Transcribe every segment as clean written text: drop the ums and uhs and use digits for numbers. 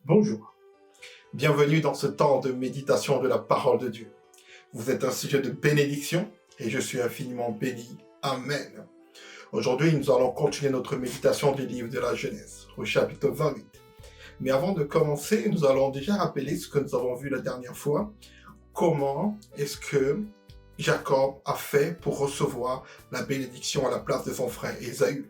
Bonjour, bienvenue dans ce temps de méditation de la parole de Dieu. Vous êtes un sujet de bénédiction et je suis infiniment béni. Amen. Aujourd'hui, nous allons continuer notre méditation du livre de la Genèse, au chapitre 28. Mais avant de commencer, nous allons déjà rappeler ce que nous avons vu la dernière fois. Comment est-ce que Jacob a fait pour recevoir la bénédiction à la place de son frère Ésaü.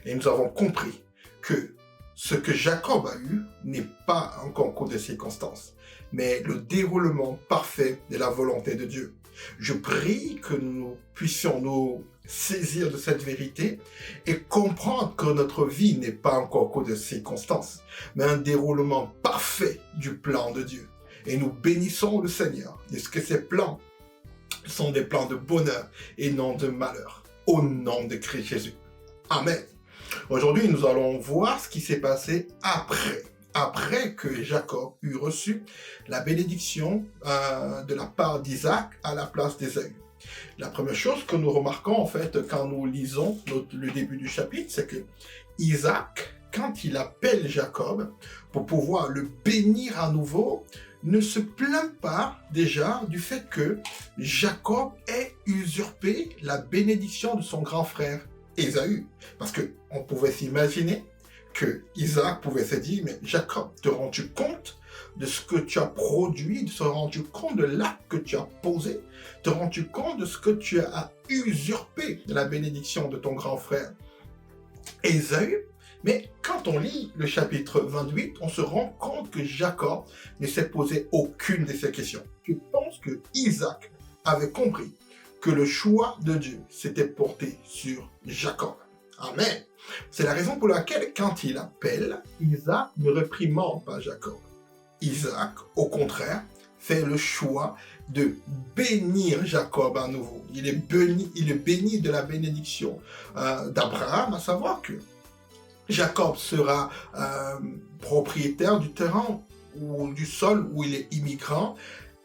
Et nous avons compris que ce que Jacob a eu n'est pas un concours de circonstances, mais le déroulement parfait de la volonté de Dieu. Je prie que nous puissions nous saisir de cette vérité et comprendre que notre vie n'est pas un concours de circonstances, mais un déroulement parfait du plan de Dieu. Et nous bénissons le Seigneur de ce que ses plans sont des plans de bonheur et non de malheur. Au nom de Christ Jésus. Amen. Aujourd'hui, nous allons voir ce qui s'est passé après que Jacob eut reçu la bénédiction de la part d'Isaac à la place d'Ésaü. La première chose que nous remarquons en fait quand nous lisons le début du chapitre, c'est que Isaac, quand il appelle Jacob pour pouvoir le bénir à nouveau, ne se plaint pas déjà du fait que Jacob ait usurpé la bénédiction de son grand frère Ésaü. Parce qu'on pouvait s'imaginer que Isaac pouvait se dire, mais Jacob, te rends-tu compte de ce que tu as produit, te rends-tu compte de l'acte que tu as posé, te rends-tu compte de ce que tu as usurpé de la bénédiction de ton grand frère Ésaü? Mais quand on lit le chapitre 28, on se rend compte que Jacob ne s'est posé aucune de ces questions. Je pense que Isaac avait compris que le choix de Dieu s'était porté sur Jacob. Amen. C'est la raison pour laquelle, quand il appelle, Isaac ne réprimande pas Jacob. Isaac, au contraire, fait le choix de bénir Jacob à nouveau. Il est béni de la bénédiction d'Abraham, à savoir que Jacob sera propriétaire du terrain ou du sol où il est immigrant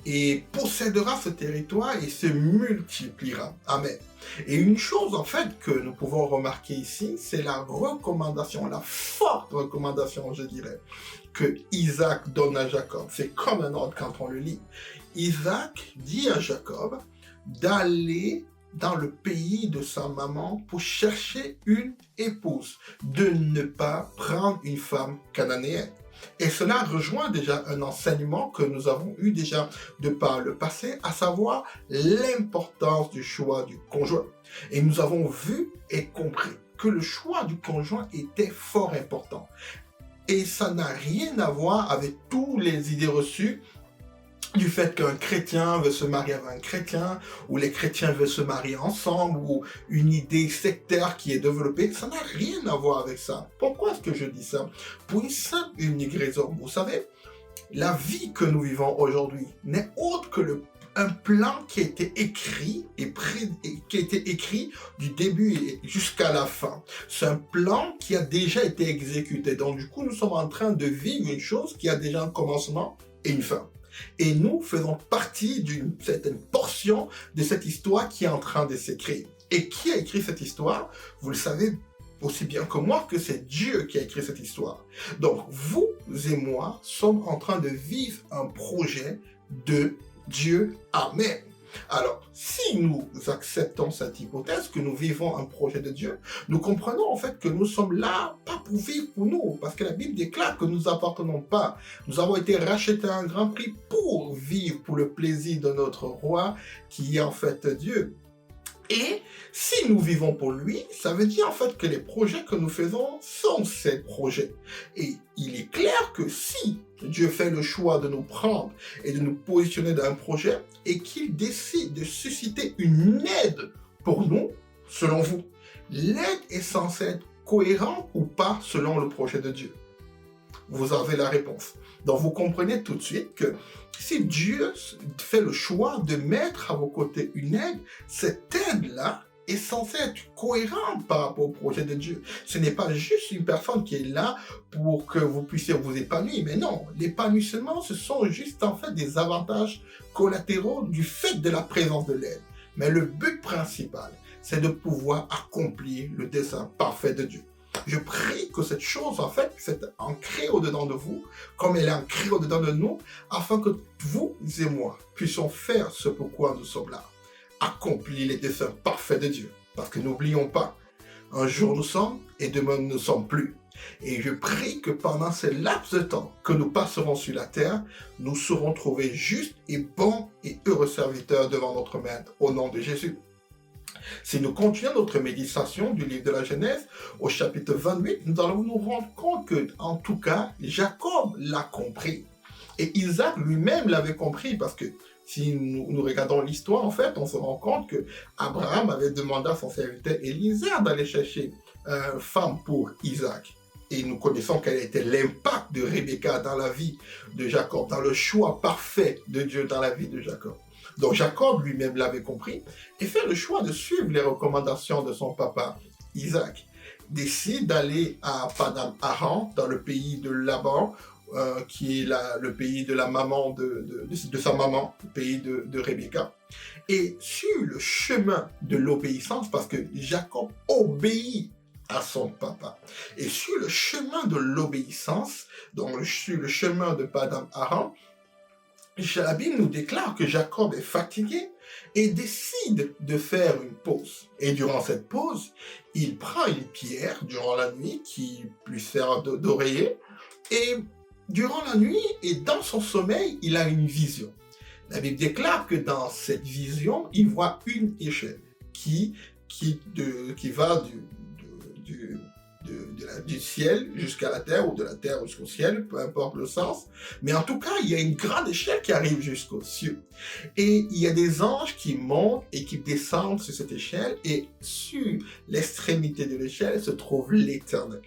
et possédera ce territoire et se multipliera. Amen. Et une chose en fait que nous pouvons remarquer ici, c'est la recommandation, la forte recommandation, je dirais, que Isaac donne à Jacob. C'est comme un ordre quand on le lit. Isaac dit à Jacob d'aller dans le pays de sa maman pour chercher une épouse, de ne pas prendre une femme cananéenne. Et cela rejoint déjà un enseignement que nous avons eu déjà de par le passé, à savoir l'importance du choix du conjoint. Et nous avons vu et compris que le choix du conjoint était fort important. Et ça n'a rien à voir avec toutes les idées reçues du fait qu'un chrétien veut se marier avec un chrétien, ou les chrétiens veulent se marier ensemble, ou une idée sectaire qui est développée, ça n'a rien à voir avec ça. Pourquoi est-ce que je dis ça? Pour une simple et unique raison. Vous savez, la vie que nous vivons aujourd'hui n'est autre que un plan qui a été écrit qui a été écrit du début jusqu'à la fin. C'est un plan qui a déjà été exécuté. Donc du coup, nous sommes en train de vivre une chose qui a déjà un commencement et une fin. Et nous faisons partie d'une certaine portion de cette histoire qui est en train de s'écrire. Et qui a écrit cette histoire? Vous le savez aussi bien que moi que c'est Dieu qui a écrit cette histoire. Donc vous et moi sommes en train de vivre un projet de Dieu. Amen. Alors, si nous acceptons cette hypothèse, que nous vivons un projet de Dieu, nous comprenons en fait que nous sommes là, pas pour vivre pour nous, parce que la Bible déclare que nous n'appartenons pas. Nous avons été rachetés à un grand prix pour vivre pour le plaisir de notre roi, qui est en fait Dieu. Et si nous vivons pour lui, ça veut dire en fait que les projets que nous faisons sont ces projets. Et il est clair que si Dieu fait le choix de nous prendre et de nous positionner dans un projet et qu'il décide de susciter une aide pour nous, selon vous, l'aide est censée être cohérente ou pas selon le projet de Dieu? Vous avez la réponse. Donc vous comprenez tout de suite que si Dieu fait le choix de mettre à vos côtés une aide, cette aide-là est censée être cohérente par rapport au projet de Dieu. Ce n'est pas juste une personne qui est là pour que vous puissiez vous épanouir, mais non, l'épanouissement, ce sont juste en fait des avantages collatéraux du fait de la présence de l'aide. Mais le but principal, c'est de pouvoir accomplir le dessein parfait de Dieu. Je prie que cette chose, en fait, c'est ancrée au-dedans de vous, comme elle est ancrée au-dedans de nous, afin que vous et moi puissions faire ce pourquoi nous sommes là. Accomplir les desseins parfaits de Dieu. Parce que n'oublions pas, un jour nous sommes et demain nous ne sommes plus. Et je prie que pendant ce laps de temps que nous passerons sur la terre, nous serons trouvés justes et bons et heureux serviteurs devant notre Maître, au nom de Jésus. Si nous continuons notre méditation du livre de la Genèse, au chapitre 28, nous allons nous rendre compte que, en tout cas, Jacob l'a compris. Et Isaac lui-même l'avait compris, parce que si nous regardons l'histoire, en fait, on se rend compte que Abraham avait demandé à son serviteur Eliezer d'aller chercher une femme pour Isaac. Et nous connaissons quel était l'impact de Rebecca dans la vie de Jacob, dans le choix parfait de Dieu dans la vie de Jacob. Donc Jacob lui-même l'avait compris et fait le choix de suivre les recommandations de son papa Isaac. Décide d'aller à Paddan Aram, dans le pays de Laban, qui est le pays de la maman de sa maman, le pays de Rebecca. Et sur le chemin de l'obéissance, parce que Jacob obéit à son papa. Et sur le chemin de l'obéissance, donc sur le chemin de Paddan Aram, la Bible nous déclare que Jacob est fatigué et décide de faire une pause. Et durant cette pause, il prend une pierre durant la nuit qui lui sert d'oreiller. Et durant la nuit et dans son sommeil, il a une vision. La Bible déclare que dans cette vision, il voit une échelle qui va du ciel jusqu'à la terre, ou de la terre jusqu'au ciel, peu importe le sens. Mais en tout cas, il y a une grande échelle qui arrive jusqu'aux cieux. Et il y a des anges qui montent et qui descendent sur cette échelle, et sur l'extrémité de l'échelle se trouve l'Éternel.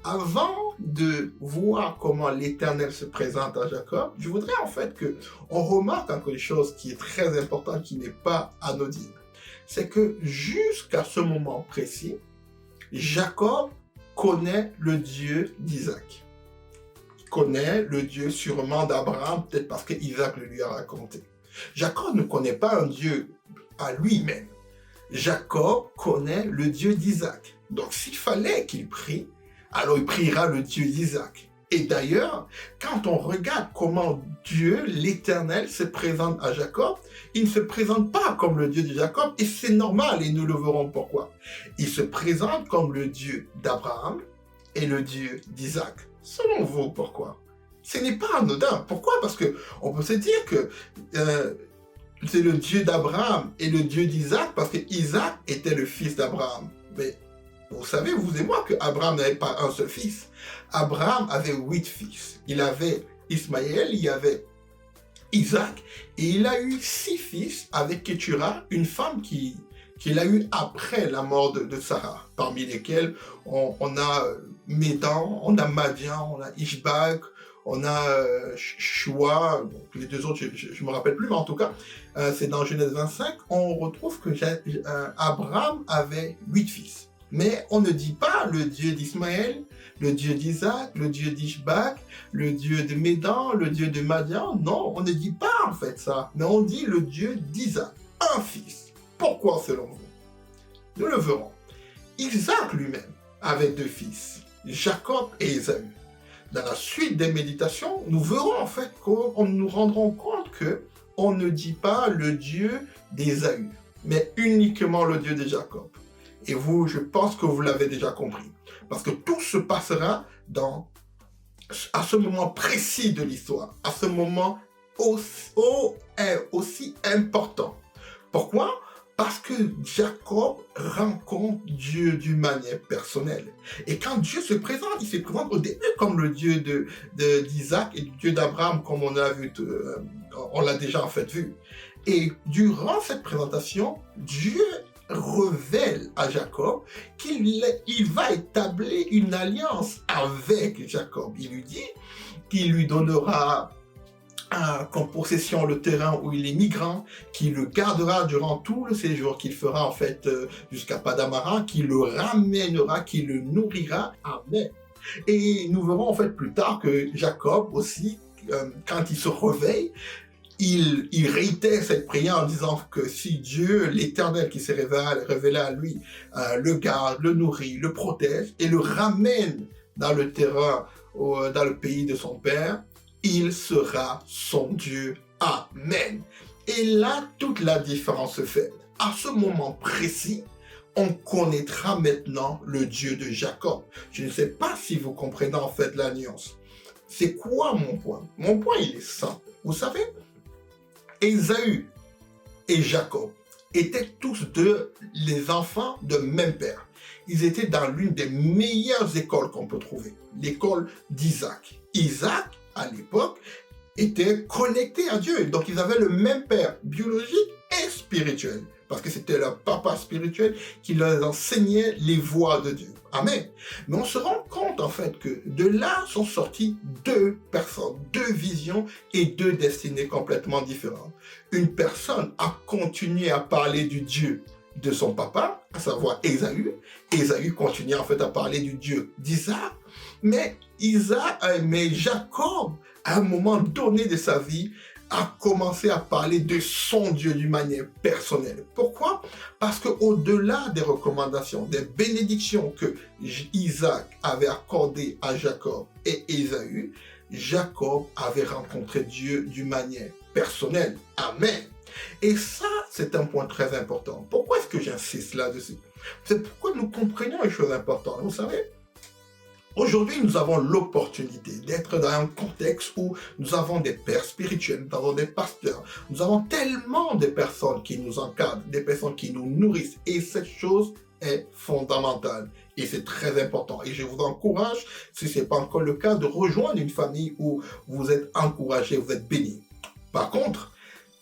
Avant de voir comment l'Éternel se présente à Jacob, je voudrais en fait qu'on remarque quelque chose qui est très important, qui n'est pas anodine. C'est que jusqu'à ce moment précis, Jacob connaît le Dieu d'Isaac. Il connaît le Dieu sûrement d'Abraham, peut-être parce que Isaac le lui a raconté. Jacob ne connaît pas un Dieu à lui-même. Jacob connaît le Dieu d'Isaac. Donc s'il fallait qu'il prie, alors il priera le Dieu d'Isaac. Et d'ailleurs, quand on regarde comment Dieu, l'Éternel, se présente à Jacob, il ne se présente pas comme le Dieu de Jacob, et c'est normal, et nous le verrons pourquoi. Il se présente comme le Dieu d'Abraham et le Dieu d'Isaac. Selon vous, pourquoi? Ce n'est pas anodin. Pourquoi? Parce que on peut se dire que c'est le Dieu d'Abraham et le Dieu d'Isaac, parce que Isaac était le fils d'Abraham. Mais vous savez, vous et moi, que Abraham n'avait pas un seul fils. Abraham avait 8 fils. Il avait Ismaël, il y avait Isaac, et il a eu 6 fils avec Keturah, une femme qu'il a eue après la mort de Sarah, parmi lesquels on a Médan, on a Madian, on a Ishbak, on a Shua, donc les deux autres, je ne me rappelle plus, mais en tout cas, c'est dans Genèse 25, on retrouve que Abraham avait 8 fils. Mais on ne dit pas le Dieu d'Ismaël, le Dieu d'Isaac, le Dieu d'Ishbak, le Dieu de Médan, le Dieu de Madian. Non, on ne dit pas en fait ça. Mais on dit le Dieu d'Isaac, un fils. Pourquoi selon vous? Nous le verrons. Isaac lui-même avait 2 fils, Jacob et Ésaü. Dans la suite des méditations, nous verrons en fait qu'on nous rendrons compte que on ne dit pas le Dieu d'Ésaü, mais uniquement le Dieu de Jacob. Et vous, je pense que vous l'avez déjà compris. Parce que tout se passera à ce moment précis de l'histoire, à ce moment aussi important. Pourquoi? Parce que Jacob rencontre Dieu d'une manière personnelle. Et quand Dieu se présente, il se présente au début comme le Dieu d'Isaac et le Dieu d'Abraham, comme on a vu, on l'a déjà en fait vu. Et durant cette présentation, Dieu révèle à Jacob qu'il va établir une alliance avec Jacob. Il lui dit qu'il lui donnera comme possession le terrain où il est migrant, qu'il le gardera durant tout le séjour qu'il fera en fait jusqu'à Paddan Aram, qu'il le ramènera, qu'il le nourrira. Amen. Et nous verrons en fait plus tard que Jacob aussi, quand il se réveille, il réitère cette prière en disant que si Dieu, l'Éternel qui s'est révélé à lui, le garde, le nourrit, le protège et le ramène dans le terrain, dans le pays de son Père, il sera son Dieu. Amen. Et là, toute la différence se fait. À ce moment précis, on connaîtra maintenant le Dieu de Jacob. Je ne sais pas si vous comprenez en fait la nuance. C'est quoi mon point? Mon point, il est simple. Vous savez, Ésaü et Jacob étaient tous deux les enfants de même père. Ils étaient dans l'une des meilleures écoles qu'on peut trouver, l'école d'Isaac. Isaac, à l'époque, était connecté à Dieu. Donc, ils avaient le même père biologique et spirituel. Parce que c'était leur papa spirituel qui leur enseignait les voies de Dieu. Amen. Mais on se rend compte, en fait, que de là sont sorties deux personnes, deux visions et deux destinées complètement différentes. Une personne a continué à parler du Dieu de son papa, à savoir Ésaü. Ésaü continuait en fait à parler du Dieu d'Isaac. Mais Jacob, à un moment donné de sa vie, a commencé à parler de son Dieu d'une manière personnelle. Pourquoi? Parce qu'au-delà des recommandations, des bénédictions que Isaac avait accordées à Jacob et Ésaü, Jacob avait rencontré Dieu d'une manière personnelle. Amen. Et ça, c'est un point très important. Pourquoi est-ce que j'insiste là-dessus? C'est pourquoi nous comprenons les choses importantes. Vous savez, aujourd'hui, nous avons l'opportunité d'être dans un contexte où nous avons des pères spirituels, nous avons des pasteurs, nous avons tellement de personnes qui nous encadrent, des personnes qui nous nourrissent. Et cette chose est fondamentale. Et c'est très important. Et je vous encourage, si ce n'est pas encore le cas, de rejoindre une famille où vous êtes encouragés, vous êtes bénis. Par contre,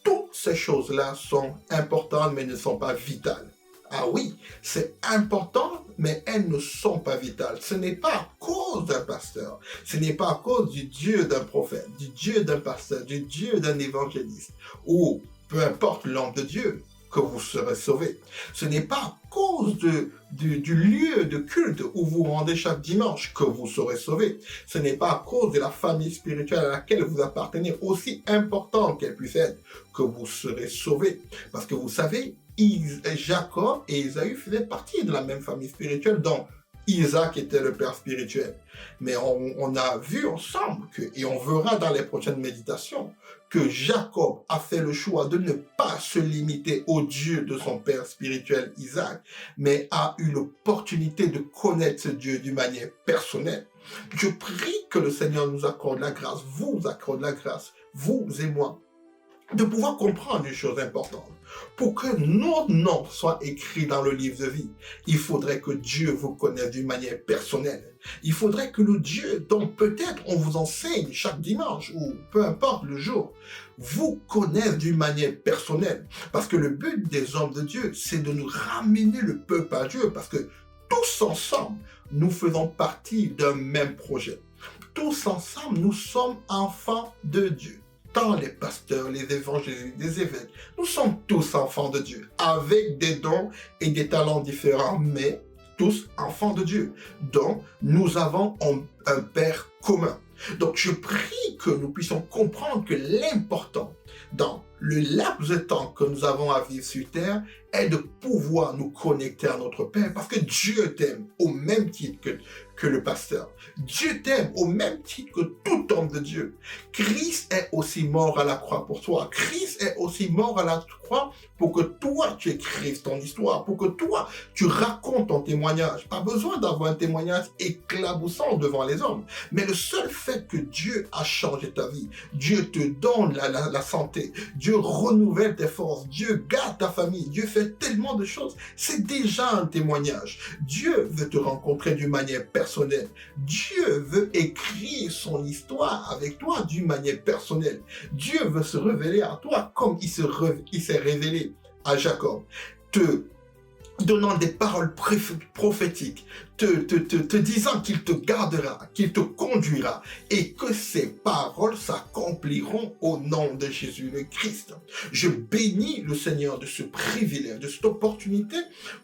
toutes ces choses-là sont importantes, mais ne sont pas vitales. Ah oui, c'est important, mais elles ne sont pas vitales. Ce n'est pas à cause d'un pasteur, ce n'est pas à cause du Dieu d'un prophète, du Dieu d'un pasteur, du Dieu d'un évangéliste, ou peu importe l'homme de Dieu, que vous serez sauvés. Ce n'est pas à cause du lieu de culte où vous rendez chaque dimanche que vous serez sauvés. Ce n'est pas à cause de la famille spirituelle à laquelle vous appartenez, aussi importante qu'elle puisse être, que vous serez sauvés. Parce que vous savez, Jacob et Ésaü faisaient partie de la même famille spirituelle dont Isaac était le père spirituel. Mais on a vu ensemble, et on verra dans les prochaines méditations, que Jacob a fait le choix de ne pas se limiter au Dieu de son père spirituel Isaac, mais a eu l'opportunité de connaître ce Dieu d'une manière personnelle. Je prie que le Seigneur nous accorde la grâce, vous accorde la grâce, vous et moi, de pouvoir comprendre une chose importante. Pour que nos noms soient écrits dans le livre de vie, il faudrait que Dieu vous connaisse d'une manière personnelle. Il faudrait que le Dieu dont peut-être on vous enseigne chaque dimanche ou peu importe le jour, vous connaisse d'une manière personnelle. Parce que le but des hommes de Dieu, c'est de nous ramener le peuple à Dieu. Parce que tous ensemble, nous faisons partie d'un même projet. Tous ensemble, nous sommes enfants de Dieu. Tant les pasteurs, les évangélistes, les évêques, nous sommes tous enfants de Dieu, avec des dons et des talents différents, mais tous enfants de Dieu. Donc, nous avons un Père commun. Donc, je prie que nous puissions comprendre que l'important dans le laps de temps que nous avons à vivre sur terre est de pouvoir nous connecter à notre Père, parce que Dieu t'aime au même titre que le pasteur. Dieu t'aime au même titre que tout homme de Dieu. Christ est aussi mort à la croix pour toi. Christ est aussi mort à la croix pour que toi, tu écrives ton histoire, pour que toi, tu racontes ton témoignage. Pas besoin d'avoir un témoignage éclaboussant devant les hommes, mais le seul fait que Dieu a changé ta vie, Dieu te donne la santé, Dieu renouvelle tes forces, Dieu garde ta famille, Dieu fait tellement de choses, c'est déjà un témoignage. Dieu veut te rencontrer d'une manière personnelle. Dieu veut écrire son histoire avec toi d'une manière personnelle. Dieu veut se révéler à toi comme il s'est révélé à Jacob, te donnant des paroles prophétiques, te disant qu'il te gardera, qu'il te conduira et que ses paroles s'accompliront au nom de Jésus le Christ. Je bénis le Seigneur de ce privilège, de cette opportunité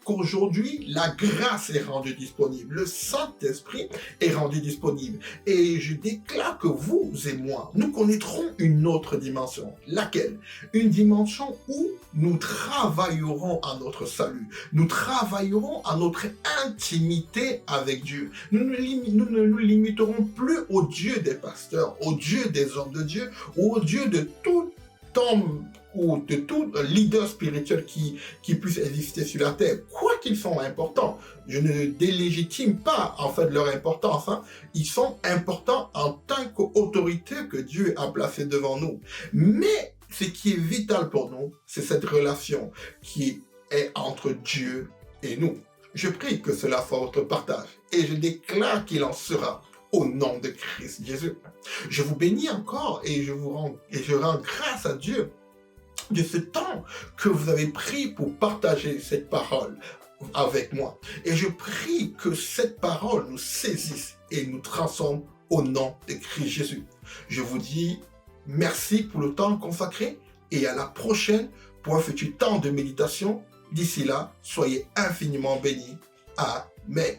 qu'aujourd'hui la grâce est rendue disponible, le Saint-Esprit est rendu disponible et je déclare que vous et moi, nous connaîtrons une autre dimension. Laquelle? Une dimension où nous travaillerons à notre salut, nous travaillerons à notre intimité avec Dieu. Nous ne nous limiterons plus au Dieu des pasteurs, au Dieu des hommes de Dieu, ou au Dieu de tout homme ou de tout leader spirituel qui puisse exister sur la terre, quoi qu'ils sont importants. Je ne délégitime pas en fait leur importance. Ils sont importants en tant qu'autorité que Dieu a placée devant nous. Mais ce qui est vital pour nous, c'est cette relation qui est entre Dieu et nous. Je prie que cela soit votre partage et je déclare qu'il en sera au nom de Christ Jésus. Je vous bénis encore et je rends grâce à Dieu de ce temps que vous avez pris pour partager cette parole avec moi. Et je prie que cette parole nous saisisse et nous transforme au nom de Christ Jésus. Je vous dis merci pour le temps consacré et à la prochaine pour un futur temps de méditation. D'ici là, soyez infiniment bénis. Amen.